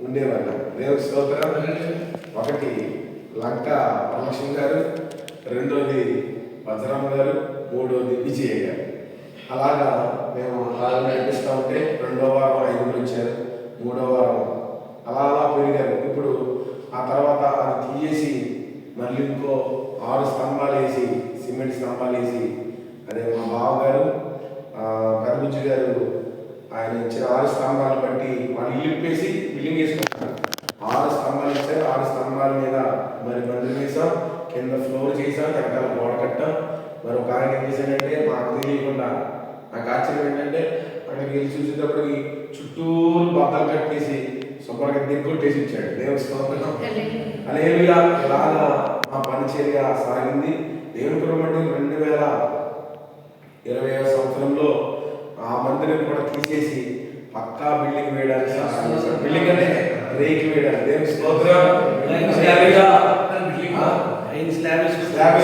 ఉండేవాళ్ళు. దేవుని స్తోత్రం. ఒకటి లంక వరలక్ష్మి గారు, రెండోది వజ్రమ్మ గారు, మూడోది విజయ గారు. అలాగా మేము అలాగే నడిపిస్తూ ఉంటే రెండో వారం 5 వచ్చారు, మూడో వారం అలా అలా పెరిగారు. ఇప్పుడు ఆ తర్వాత అది తీసేసి మళ్ళీ ఇంకో 6 స్తంభాలు వేసి, సిమెంట్ స్తంభాలు వేసి, అదే మా బావగారు పెదబుజ్జి గారు ఆయన ఇచ్చిన 6 స్తంభాలు బట్టి వాళ్ళు ఇల్లు ఇప్పేసి బిల్డింగ్ వేసుకుంటారు. 6 స్తంభాలు ఇచ్చారు. 6 స్తంభాల మీద మరి బండ్లు వేసాం, కింద ఫ్లోర్ చేసాం, వెనకాల గోడ కట్టాం. మరి ఒక ఆయన ఏం చేశాడంటే మాకు తెలియకుండా, నాకు ఆశ్చర్యం ఏంటంటే అక్కడికి వెళ్ళి చూసేటప్పటికి చుట్టూరు బద్దలు కట్టేసి శుభ్రంగా దిగ్గొట్టేసి ఇచ్చాడు. దేవుని స్తోత్రం. హల్లెలూయా. ఇలాగా మా పరిచర్య సాగింది. దేవుని కృప బట్టి 2020వ సంవత్సరంలో ఆ మందిరం కూడా తీసేసి పక్కా బిల్డింగ్ వేయడానికి సహాయం చేశాడు. బిల్డింగ్ అంటే రేకి వేయడానికి. దేవుని స్తోత్రం. స్లాబ్